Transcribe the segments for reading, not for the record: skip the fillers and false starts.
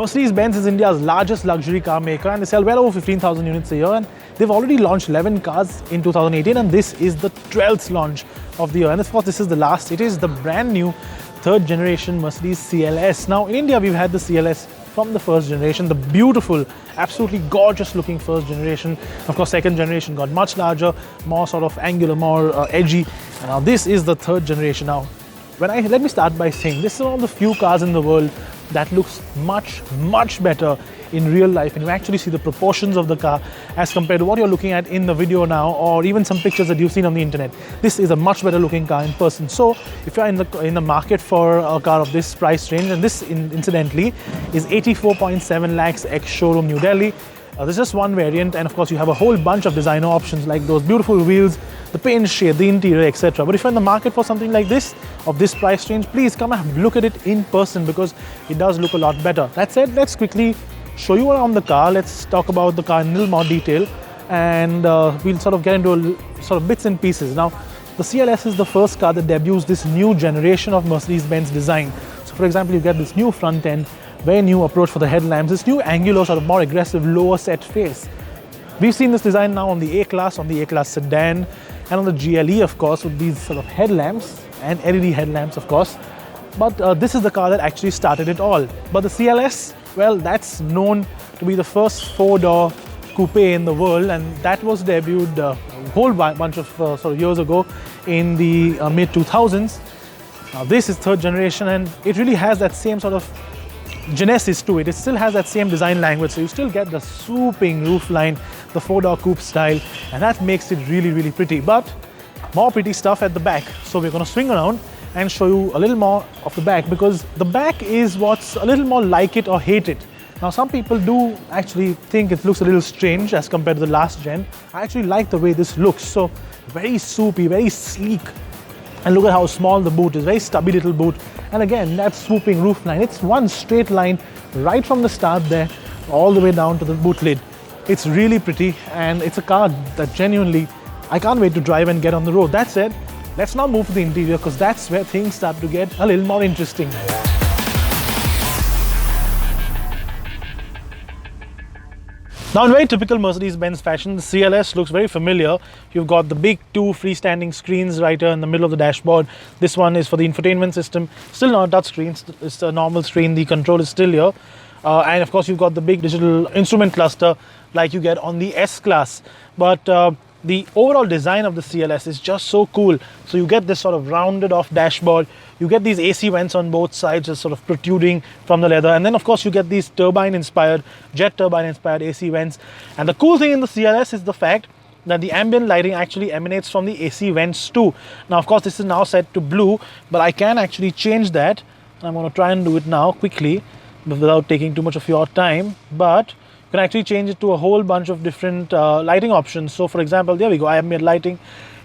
Mercedes-Benz is India's largest luxury car maker and they sell well over 15,000 units a year, and they've already launched 11 cars in 2018, and this is the 12th launch of the year, and of course this is the last. It is the brand new third generation Mercedes CLS. Now in India we've had the CLS from the first generation, the beautiful, absolutely gorgeous looking first generation. Of course second generation got much larger, more sort of angular, more edgy, and now this is the third generation. Now let me start by saying this is one of the few cars in the world that looks much better in real life, and you actually see the proportions of the car as compared to what you're looking at in the video now, or even some pictures that you've seen on the internet. This is a much better looking car in person. So if you're in the market for a car of this price range, and this incidentally is 84.7 lakhs ex-showroom New Delhi. There's just one variant, and of course you have a whole bunch of designer options like those beautiful wheels, the paint shade, the interior, etc. But if you're in the market for something like this, of this price range, please come and look at it in person because it does look a lot better. That said, let's quickly show you around the car. Let's talk about the car in a little more detail, and we'll sort of get into sort of bits and pieces. Now, the CLS is the first car that debuts this new generation of Mercedes-Benz design. So for example, you get this new front end, very new approach for the headlamps, this new angular, sort of more aggressive, lower set face. We've seen this design now on the A-Class, on the A-Class sedan, and on the GLE, of course, with these sort of headlamps and LED headlamps, of course. But this is the car that actually started it all. But the CLS, well, that's known to be the first four-door coupe in the world, and that was debuted a whole bunch of sort of years ago in the mid-2000s. Now this is third generation, and it really has that same sort of genesis to it. It still has that same design language, so you still get the swooping roofline, the four-door coupe style, and that makes it really pretty. But more pretty stuff at the back. So we're going to swing around and show you a little more of the back, because the back is what's a little more like it or hate it. Now some people do actually think it looks a little strange as compared to the last gen. I actually like the way this looks. So very soupy, very sleek. And look at how small the boot is, very stubby little boot. And again, that swooping roofline, it's one straight line right from the start there, all the way down to the boot lid. It's really pretty, and it's a car that genuinely, I can't wait to drive and get on the road. That said, let's now move to the interior, because that's where things start to get a little more interesting. Now in very typical Mercedes-Benz fashion, the CLS looks very familiar. You've got the big two freestanding screens right here in the middle of the dashboard. This one is for the infotainment system, still not a touch screen, it's a normal screen, the control is still here. And of course you've got the big digital instrument cluster like you get on the S-Class. But the overall design of the CLS is just so cool. So you get this sort of rounded off dashboard, you get these AC vents on both sides just sort of protruding from the leather, and then of course you get these jet turbine inspired AC vents. And the cool thing in the CLS is the fact that the ambient lighting actually emanates from the AC vents too. Now of course this is now set to blue, but I can actually change that. I'm going to try and do it now quickly without taking too much of your time, but you can actually change it to a whole bunch of different lighting options. So for example, there we go, ambient lighting.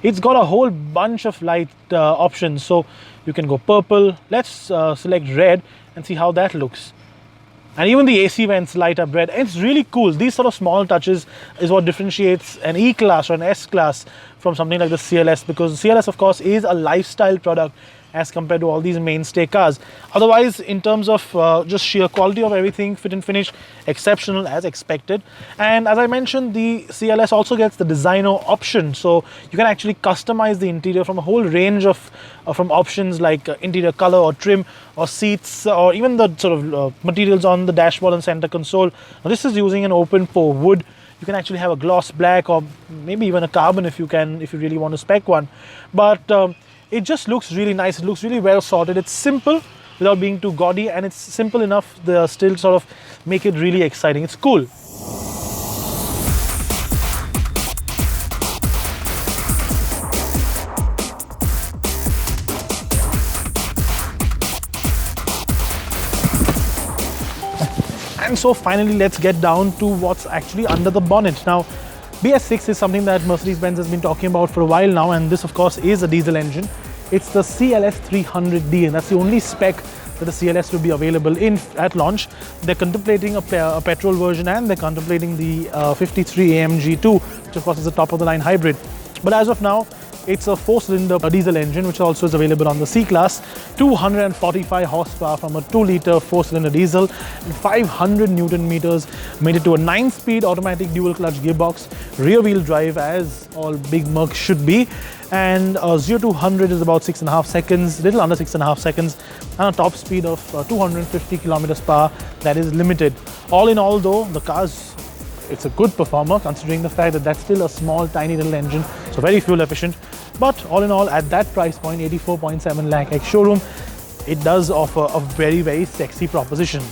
It's got a whole bunch of light options. So you can go purple. Let's select red and see how that looks. And even the AC vents light up red. It's really cool. These sort of small touches is what differentiates an E-Class or an S-Class from something like the CLS, because the CLS of course is a lifestyle product as compared to all these mainstay cars. Otherwise, in terms of just sheer quality of everything, fit and finish, exceptional as expected. And as I mentioned, the CLS also gets the designer option, so you can actually customize the interior from a whole range of from options like interior color or trim or seats, or even the sort of materials on the dashboard and center console. Now this is using an open pore wood. You can actually have a gloss black or maybe even a carbon if you really want to spec one. But it just looks really nice. It looks really well sorted. It's simple without being too gaudy, and it's simple enough to still sort of make it really exciting. It's cool. And so finally, let's get down to what's actually under the bonnet. Now, BS6 is something that Mercedes-Benz has been talking about for a while now, and this of course is a diesel engine. It's the CLS 300D, and that's the only spec that the CLS will be available in at launch. They're contemplating a petrol version, and they're contemplating the 53 AMG2, which of course is a top of the line hybrid. But as of now, It's a 4-cylinder diesel engine, which also is available on the C-Class. 245 horsepower from a 2-litre 4-cylinder diesel, and 500 Newton meters, made it to a 9-speed automatic dual-clutch gearbox, rear-wheel drive, as all big Mercs should be. And 0 to 100 is about 6.5 seconds, little under 6.5 seconds, and a top speed of 250 kilometers per hour. That is limited. All in all, though, the car's, it's a good performer, considering the fact that that's still a small, tiny little engine, so very fuel efficient. But all in all, at that price point, 84.7 lakh ex-showroom, it does offer a very, very sexy proposition.